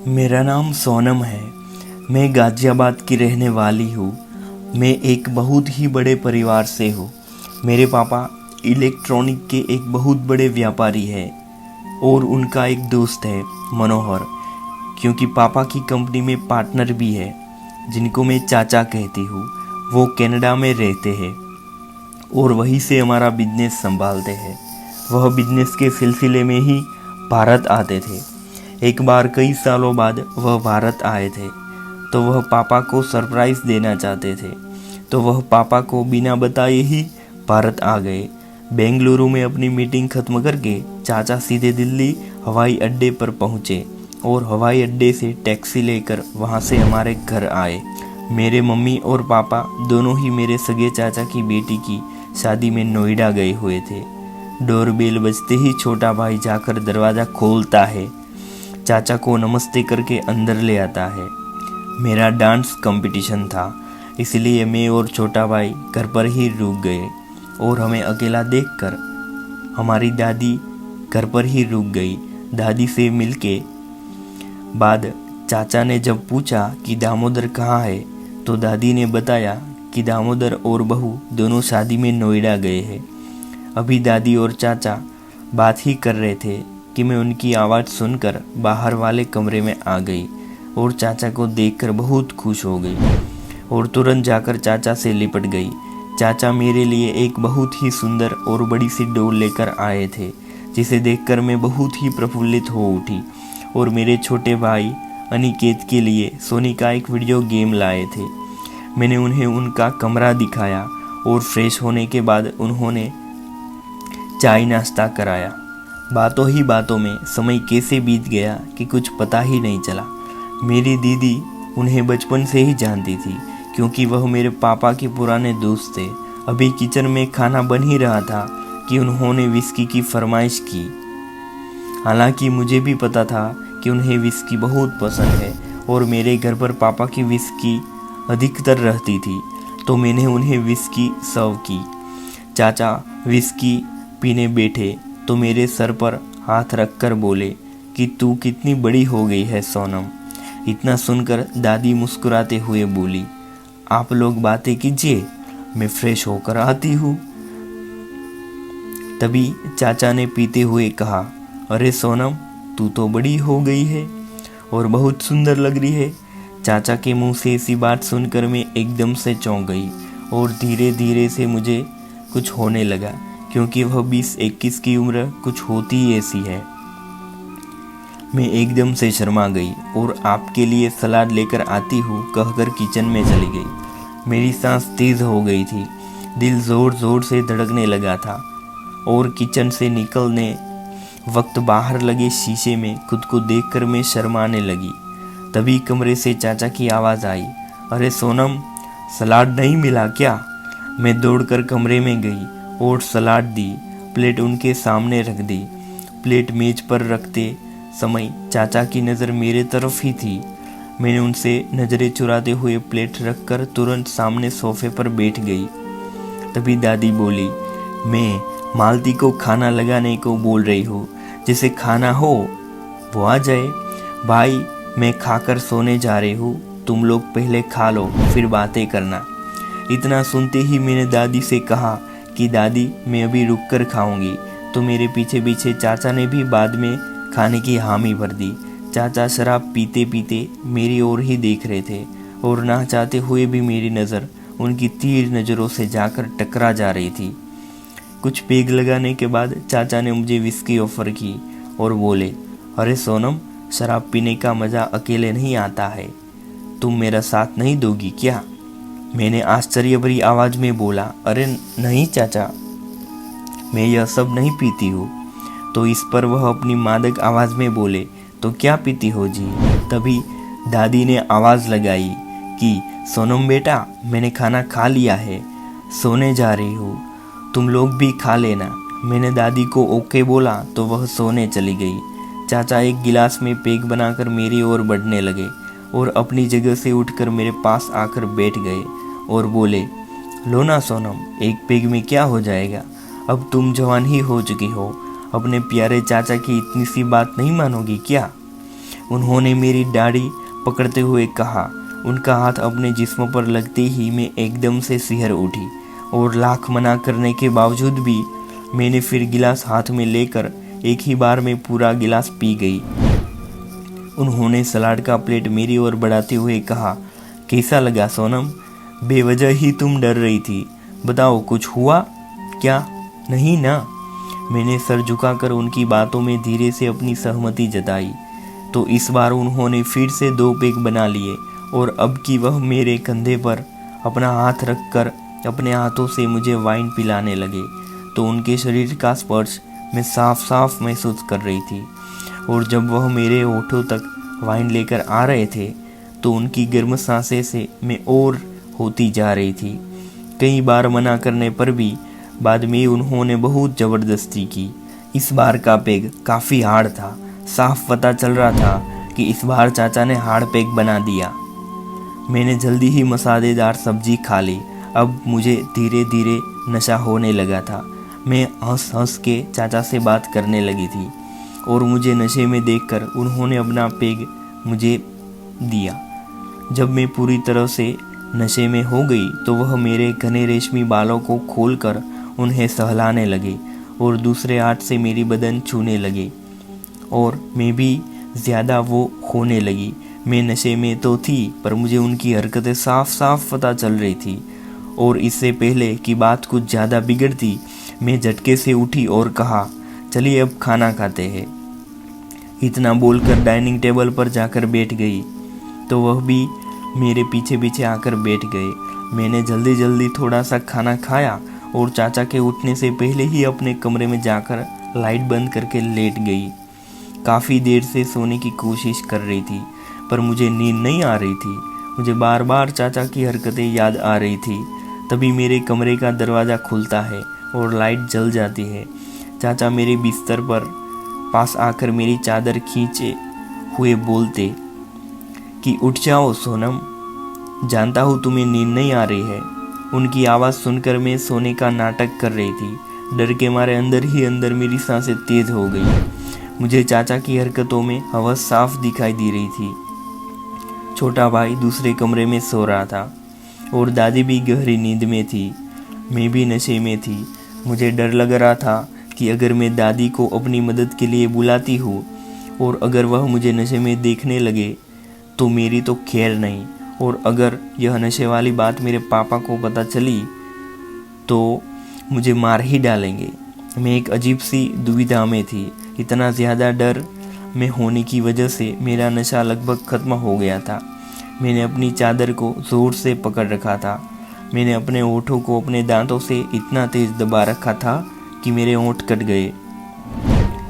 मेरा नाम सोनम है। मैं गाज़ियाबाद की रहने वाली हूँ। मैं एक बहुत ही बड़े परिवार से हूँ। मेरे पापा इलेक्ट्रॉनिक के एक बहुत बड़े व्यापारी हैं और उनका एक दोस्त है मनोहर, क्योंकि पापा की कंपनी में पार्टनर भी है जिनको मैं चाचा कहती हूँ। वो कनाडा में रहते हैं और वहीं से हमारा बिजनेस संभालते हैं। वह बिजनेस के सिलसिले में ही भारत आते थे। एक बार कई सालों बाद वह भारत आए थे तो वह पापा को सरप्राइज़ देना चाहते थे, तो वह पापा को बिना बताए ही भारत आ गए। बेंगलुरु में अपनी मीटिंग खत्म करके चाचा सीधे दिल्ली हवाई अड्डे पर पहुँचे और हवाई अड्डे से टैक्सी लेकर वहाँ से हमारे घर आए। मेरे मम्मी और पापा दोनों ही मेरे सगे चाचा की बेटी की शादी में नोएडा गए हुए थे। डोरबेल बजते ही छोटा भाई जाकर दरवाज़ा खोलता है, चाचा को नमस्ते करके अंदर ले आता है। मेरा डांस कंपटीशन था, इसलिए मैं और छोटा भाई घर पर ही रुक गए और हमें अकेला देखकर हमारी दादी घर पर ही रुक गई। दादी से मिलके बाद चाचा ने जब पूछा कि दामोदर कहाँ है, तो दादी ने बताया कि दामोदर और बहू दोनों शादी में नोएडा गए हैं। अभी दादी और चाचा बात ही कर रहे थे कि मैं उनकी आवाज़ सुनकर बाहर वाले कमरे में आ गई और चाचा को देखकर बहुत खुश हो गई और तुरंत जाकर चाचा से लिपट गई। चाचा मेरे लिए एक बहुत ही सुंदर और बड़ी सी डोल लेकर आए थे, जिसे देखकर मैं बहुत ही प्रफुल्लित हो उठी। और मेरे छोटे भाई अनिकेत के लिए सोनी का एक वीडियो गेम लाए थे। मैंने उन्हें उनका कमरा दिखाया और फ्रेश होने के बाद उन्होंने चाय नाश्ता कराया। बातों ही बातों में समय कैसे बीत गया कि कुछ पता ही नहीं चला। मेरी दीदी उन्हें बचपन से ही जानती थी, क्योंकि वह मेरे पापा के पुराने दोस्त थे। अभी किचन में खाना बन ही रहा था कि उन्होंने विस्की की फरमाइश की। हालांकि मुझे भी पता था कि उन्हें विस्की बहुत पसंद है और मेरे घर पर पापा की विस्की अधिकतर रहती थी, तो मैंने उन्हें विस्की सर्व की। चाचा विस्की पीने बैठे तो मेरे सर पर हाथ रखकर बोले कि तू कितनी बड़ी हो गई है सोनम। इतना सुनकर दादी मुस्कुराते हुए बोली, आप लोग बातें कीजिए, मैं फ्रेश होकर आती हूँ। तभी चाचा ने पीते हुए कहा, अरे सोनम, तू तो बड़ी हो गई है और बहुत सुंदर लग रही है। चाचा के मुंह से ऐसी बात सुनकर मैं एकदम से चौंक गई और धीरे धीरे से मुझे कुछ होने लगा, क्योंकि वह 20-21 की उम्र कुछ होती ही ऐसी है। मैं एकदम से शर्मा गई और आपके लिए सलाद लेकर आती हूँ कहकर किचन में चली गई। मेरी सांस तेज हो गई थी, दिल जोर जोर से धड़कने लगा था और किचन से निकलने वक्त बाहर लगे शीशे में खुद को देखकर मैं शर्माने लगी। तभी कमरे से चाचा की आवाज़ आई, अरे सोनम, सलाद नहीं मिला क्या? मैं दौड़कर कमरे में गई और सलाद दी, प्लेट उनके सामने रख दी। प्लेट मेज पर रखते समय चाचा की नज़र मेरे तरफ ही थी। मैंने उनसे नज़रें चुराते हुए प्लेट रखकर तुरंत सामने सोफे पर बैठ गई। तभी दादी बोली, मैं मालती को खाना लगाने को बोल रही हूँ, जिसे खाना हो वो आ जाए। भाई, मैं खाकर सोने जा रही हूँ, तुम लोग पहले खा लो फिर बातें करना। इतना सुनते ही मैंने दादी से कहा कि दादी, मैं अभी रुक कर खाऊंगी। तो मेरे पीछे पीछे चाचा ने भी बाद में खाने की हामी भर दी। चाचा शराब पीते पीते मेरी ओर ही देख रहे थे और ना चाहते हुए भी मेरी नज़र उनकी तीर नज़रों से जाकर टकरा जा रही थी। कुछ पेग लगाने के बाद चाचा ने मुझे विस्की ऑफर की और बोले, अरे सोनम, शराब पीने का मज़ा अकेले नहीं आता है, तुम मेरा साथ नहीं दोगी क्या? मैंने आश्चर्य भरी आवाज़ में बोला, अरे नहीं चाचा, मैं यह सब नहीं पीती हूँ। तो इस पर वह अपनी मादक आवाज़ में बोले, तो क्या पीती हो जी? तभी दादी ने आवाज़ लगाई कि सोनम बेटा, मैंने खाना खा लिया है, सोने जा रही हूँ, तुम लोग भी खा लेना। मैंने दादी को ओके बोला तो वह सोने चली गई। चाचा एक गिलास में पेग बनाकर मेरी ओर बढ़ने लगे और अपनी जगह से उठकर मेरे पास आकर बैठ गए और बोले, लो ना सोनम, एक पेग में क्या हो जाएगा, अब तुम जवान ही हो चुकी हो, अपने प्यारे चाचा की इतनी सी बात नहीं मानोगी क्या? उन्होंने मेरी दाढ़ी पकड़ते हुए कहा। उनका हाथ अपने जिस्म पर लगते ही मैं एकदम से सिहर उठी और लाख मना करने के बावजूद भी मैंने फिर गिलास हाथ में लेकर एक ही बार में पूरा गिलास पी गई। उन्होंने सलाद का प्लेट मेरी ओर बढ़ाते हुए कहा, कैसा लगा सोनम? बेवजह ही तुम डर रही थी, बताओ कुछ हुआ क्या? नहीं ना? मैंने सर झुकाकर उनकी बातों में धीरे से अपनी सहमति जताई। तो इस बार उन्होंने फिर से 2 पैग बना लिए और अब की वह मेरे कंधे पर अपना हाथ रखकर अपने हाथों से मुझे वाइन पिलाने लगे। तो उनके शरीर का स्पर्श मैं साफ साफ महसूस कर रही थी और जब वह मेरे होठों तक वाइन लेकर आ रहे थे तो उनकी गर्म सांसें से मैं और होती जा रही थी। कई बार मना करने पर भी बाद में उन्होंने बहुत ज़बरदस्ती की। इस बार का पैग काफ़ी हार्ड था। साफ पता चल रहा था कि इस बार चाचा ने हार्ड पैग बना दिया। मैंने जल्दी ही मसालेदार सब्जी खा ली। अब मुझे धीरे धीरे नशा होने लगा था। मैं हंस हंस के चाचा से बात करने लगी थी और मुझे नशे में देखकर उन्होंने अपना पैग मुझे दिया। जब मैं पूरी तरह से नशे में हो गई तो वह मेरे घने रेशमी बालों को खोलकर उन्हें सहलाने लगे और दूसरे हाथ से मेरी बदन छूने लगे और मैं भी ज़्यादा वो होने लगी। मैं नशे में तो थी पर मुझे उनकी हरकतें साफ साफ पता चल रही थी और इससे पहले कि बात कुछ ज़्यादा बिगड़ती मैं झटके से उठी और कहा, चलिए अब खाना खाते हैं। इतना बोलकर डाइनिंग टेबल पर जाकर बैठ गई तो वह भी मेरे पीछे पीछे आकर बैठ गए। मैंने जल्दी जल्दी थोड़ा सा खाना खाया और चाचा के उठने से पहले ही अपने कमरे में जाकर लाइट बंद करके लेट गई। काफ़ी देर से सोने की कोशिश कर रही थी पर मुझे नींद नहीं आ रही थी। मुझे बार बार चाचा की हरकतें याद आ रही थी। तभी मेरे कमरे का दरवाज़ा खुलता है और लाइट जल जाती है। चाचा मेरे बिस्तर पर पास आकर मेरी चादर खींचे हुए बोलते कि उठ जाओ सोनम, जानता हूँ तुम्हें नींद नहीं आ रही है। उनकी आवाज़ सुनकर मैं सोने का नाटक कर रही थी। डर के मारे अंदर ही अंदर मेरी सांसें तेज हो गई। मुझे चाचा की हरकतों में हवस साफ दिखाई दे रही थी। छोटा भाई दूसरे कमरे में सो रहा था और दादी भी गहरी नींद में थी। मैं भी नशे में थी। मुझे डर लग रहा था कि अगर मैं दादी को अपनी मदद के लिए बुलाती हूँ और अगर वह मुझे नशे में देखने लगे तो मेरी तो खैर नहीं, और अगर यह नशे वाली बात मेरे पापा को पता चली तो मुझे मार ही डालेंगे। मैं एक अजीब सी दुविधा में थी। इतना ज़्यादा डर में होने की वजह से मेरा नशा लगभग ख़त्म हो गया था। मैंने अपनी चादर को ज़ोर से पकड़ रखा था। मैंने अपने होठों को अपने दांतों से इतना तेज़ दबा रखा था कि मेरे होंठ कट गए।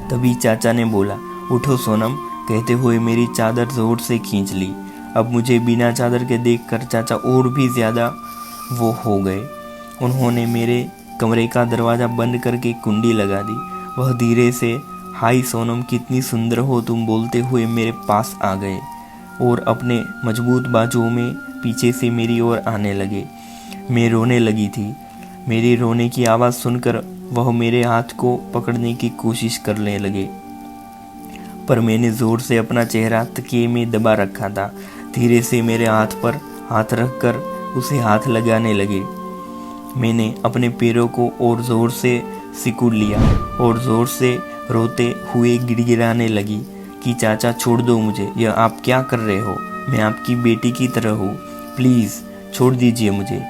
तभी चाचा ने बोला, उठो सोनम, कहते हुए मेरी चादर ज़ोर से खींच ली। अब मुझे बिना चादर के देखकर चाचा और भी ज़्यादा वो हो गए। उन्होंने मेरे कमरे का दरवाज़ा बंद करके कुंडी लगा दी। वह धीरे से, हाय सोनम कितनी सुंदर हो तुम, बोलते हुए मेरे पास आ गए और अपने मजबूत बाजुओं में पीछे से मेरी ओर आने लगे। मैं रोने लगी थी। मेरी रोने की आवाज़ सुनकर वह मेरे हाथ को पकड़ने की कोशिश करने लगे पर मैंने ज़ोर से अपना चेहरा तकिए में दबा रखा था। धीरे से मेरे हाथ पर हाथ रखकर उसे हाथ लगाने लगे। मैंने अपने पैरों को और ज़ोर से सिकुड़ लिया और ज़ोर से रोते हुए गिड़गिड़ाने लगी कि चाचा छोड़ दो मुझे, यह आप क्या कर रहे हो? मैं आपकी बेटी की तरह हूँ, प्लीज़ छोड़ दीजिए मुझे।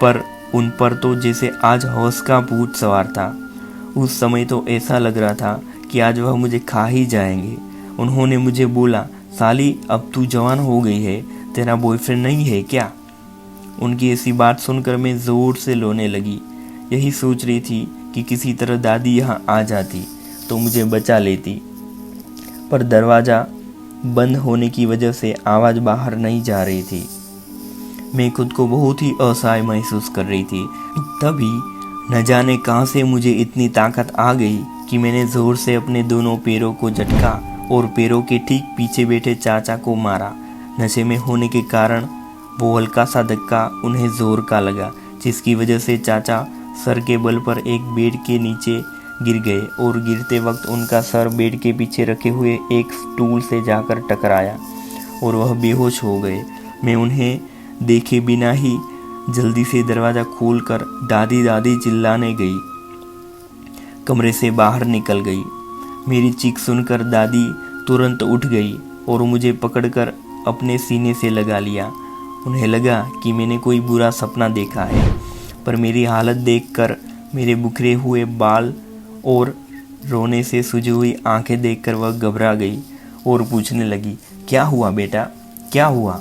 पर उन पर तो जैसे आज हौस का भूत सवार था। उस समय तो ऐसा लग रहा था कि आज वह मुझे खा ही जाएंगे। उन्होंने मुझे बोला, साली अब तू जवान हो गई है, तेरा बॉयफ्रेंड नहीं है क्या? उनकी ऐसी बात सुनकर मैं ज़ोर से रोने लगी। यही सोच रही थी कि किसी तरह दादी यहाँ आ जाती तो मुझे बचा लेती, पर दरवाज़ा बंद होने की वजह से आवाज़ बाहर नहीं जा रही थी। मैं खुद को बहुत ही असहाय महसूस कर रही थी। तभी न जाने कहाँ से मुझे इतनी ताकत आ गई कि मैंने ज़ोर से अपने दोनों पैरों को झटका और पैरों के ठीक पीछे बैठे चाचा को मारा। नशे में होने के कारण वो हल्का सा धक्का उन्हें ज़ोर का लगा, जिसकी वजह से चाचा सर के बल पर एक बेड के नीचे गिर गए और गिरते वक्त उनका सर बेड के पीछे रखे हुए एक स्टूल से जाकर टकराया और वह बेहोश हो गए। मैं उन्हें देखे बिना ही जल्दी से दरवाज़ा खोलकर दादी दादी चिल्लाने गई, कमरे से बाहर निकल गई। मेरी चीख सुनकर दादी तुरंत उठ गई और मुझे पकड़कर अपने सीने से लगा लिया। उन्हें लगा कि मैंने कोई बुरा सपना देखा है, पर मेरी हालत देखकर, मेरे बिखरे हुए बाल और रोने से सूजी हुई आंखें देखकर वह घबरा गई और पूछने लगी, क्या हुआ बेटा, क्या हुआ,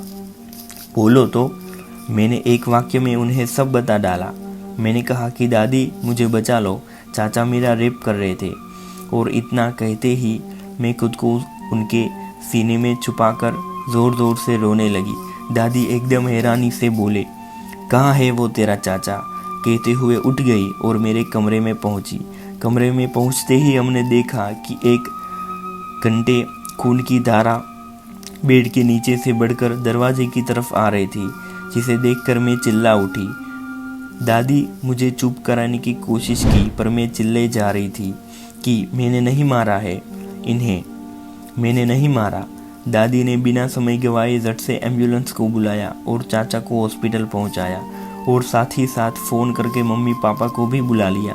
बोलो तो। मैंने एक वाक्य में उन्हें सब बता डाला। मैंने कहा कि दादी मुझे बचा लो, चाचा मेरा रेप कर रहे थे। और इतना कहते ही मैं खुद को उनके सीने में छुपाकर ज़ोर ज़ोर से रोने लगी। दादी एकदम हैरानी से बोले, कहाँ है वो तेरा चाचा, कहते हुए उठ गई और मेरे कमरे में पहुंची। कमरे में पहुंचते ही हमने देखा कि एक घंटे खून की धारा बेड के नीचे से बढ़कर दरवाजे की तरफ आ रही थी, जिसे देखकर मैं चिल्ला उठी। दादी मुझे चुप कराने की कोशिश की, पर मैं चिल्ले जा रही थी कि मैंने नहीं मारा है इन्हें, मैंने नहीं मारा। दादी ने बिना समय गवाए झट से एम्बुलेंस को बुलाया और चाचा को हॉस्पिटल पहुंचाया और साथ ही साथ फ़ोन करके मम्मी पापा को भी बुला लिया।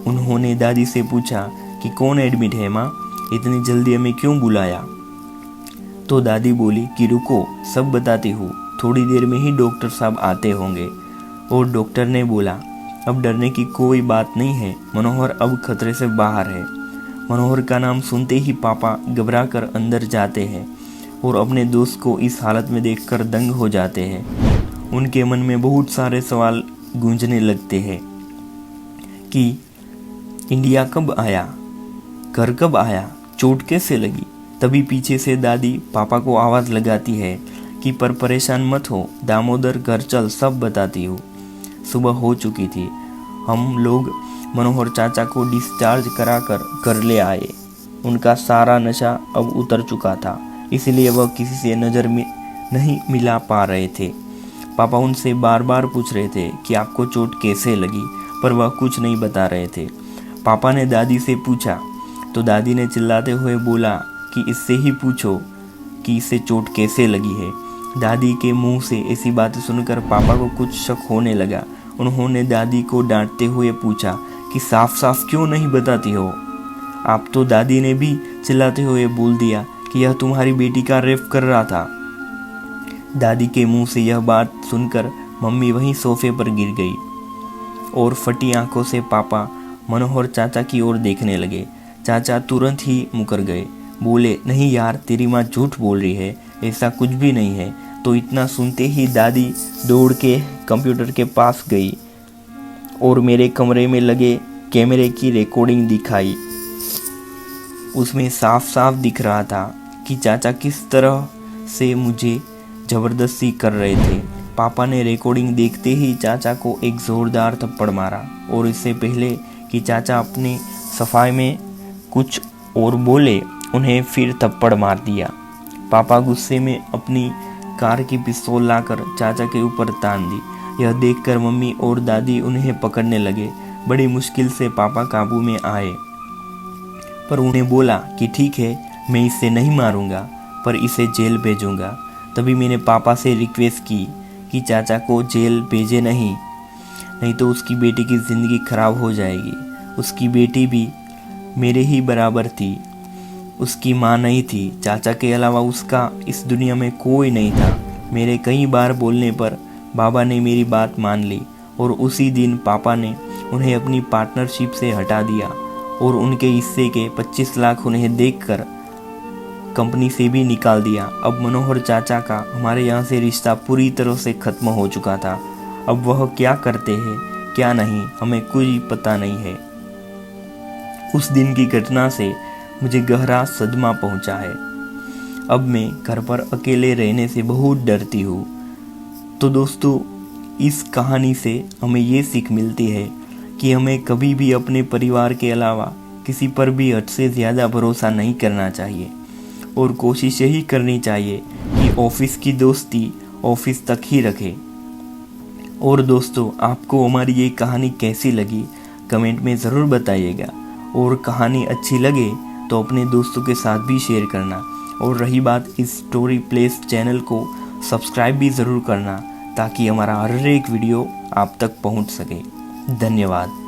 उन्होंने दादी से पूछा कि कौन एडमिट है माँ, इतनी जल्दी हमें क्यों बुलाया। तो दादी बोली कि रुको, सब बताती हूँ, थोड़ी देर में ही डॉक्टर साहब आते होंगे। और डॉक्टर ने बोला, अब डरने की कोई बात नहीं है, मनोहर अब खतरे से बाहर है। मनोहर का नाम सुनते ही पापा घबरा कर अंदर जाते हैं और अपने दोस्त को इस हालत में देखकर दंग हो जाते हैं। उनके मन में बहुत सारे सवाल गूंजने लगते हैं कि इंडिया कब आया, घर कब आया, चोट कैसे लगी। तभी पीछे से दादी पापा को आवाज़ लगाती है कि पर परेशान मत हो दामोदर, घर चल, सब बताती हूँ। सुबह हो चुकी थी। हम लोग मनोहर चाचा को डिस्चार्ज कराकर घर ले आए। उनका सारा नशा अब उतर चुका था, इसलिए वह किसी से नज़र में नहीं मिला पा रहे थे। पापा उनसे बार बार पूछ रहे थे कि आपको चोट कैसे लगी, पर वह कुछ नहीं बता रहे थे। पापा ने दादी से पूछा तो दादी ने चिल्लाते हुए बोला कि इससे ही पूछो कि इसे चोट कैसे लगी है। दादी के मुंह से ऐसी बातें सुनकर पापा को कुछ शक होने लगा। उन्होंने दादी को डांटते हुए पूछा कि साफ साफ क्यों नहीं बताती हो आप तो। दादी ने भी चिल्लाते हुए बोल दिया कि यह तुम्हारी बेटी का रेप कर रहा था। दादी के मुंह से यह बात सुनकर मम्मी वहीं सोफे पर गिर गई और फटी आंखों से पापा मनोहर चाचा की ओर देखने लगे। चाचा तुरंत ही मुकर गए, बोले, नहीं यार, तेरी माँ झूठ बोल रही है, ऐसा कुछ भी नहीं है। तो इतना सुनते ही दादी दौड़ के कंप्यूटर के पास गई और मेरे कमरे में लगे कैमरे की रिकॉर्डिंग दिखाई। उसमें साफ साफ दिख रहा था कि चाचा किस तरह से मुझे ज़बरदस्ती कर रहे थे। पापा ने रिकॉर्डिंग देखते ही चाचा को एक ज़ोरदार थप्पड़ मारा और इससे पहले कि चाचा अपनी सफाई में कुछ और बोले, उन्हें फिर थप्पड़ मार दिया। पापा गुस्से में अपनी कार की पिस्तौल लाकर चाचा के ऊपर तान दी। यह देखकर मम्मी और दादी उन्हें पकड़ने लगे। बड़ी मुश्किल से पापा काबू में आए, पर उन्हें बोला कि ठीक है, मैं इसे नहीं मारूंगा, पर इसे जेल भेजूंगा। तभी मैंने पापा से रिक्वेस्ट की कि चाचा को जेल भेजे नहीं तो उसकी बेटी की ज़िंदगी खराब हो जाएगी। उसकी बेटी भी मेरे ही बराबर थी, उसकी माँ नहीं थी। चाचा के अलावा उसका इस दुनिया में कोई नहीं था। मेरे कई बार बोलने पर बाबा ने मेरी बात मान ली और उसी दिन पापा ने उन्हें अपनी पार्टनरशिप से हटा दिया और उनके हिस्से के 25 लाख उन्हें देकर कंपनी से भी निकाल दिया। अब मनोहर चाचा का हमारे यहाँ से रिश्ता पूरी तरह से ख़त्म हो चुका था। अब वह क्या करते हैं क्या नहीं, हमें कोई पता नहीं है। उस दिन की घटना से मुझे गहरा सदमा पहुंचा है। अब मैं घर पर अकेले रहने से बहुत डरती हूँ। तो दोस्तों, इस कहानी से हमें ये सीख मिलती है कि हमें कभी भी अपने परिवार के अलावा किसी पर भी हद से ज़्यादा भरोसा नहीं करना चाहिए और कोशिश यही करनी चाहिए कि ऑफिस की दोस्ती ऑफिस तक ही रखें। और दोस्तों, आपको हमारी ये कहानी कैसी लगी कमेंट में ज़रूर बताइएगा। और कहानी अच्छी लगे तो अपने दोस्तों के साथ भी शेयर करना। और रही बात इस स्टोरी प्लेस चैनल को सब्सक्राइब भी ज़रूर करना, ताकि हमारा हर एक वीडियो आप तक पहुंच सके। धन्यवाद।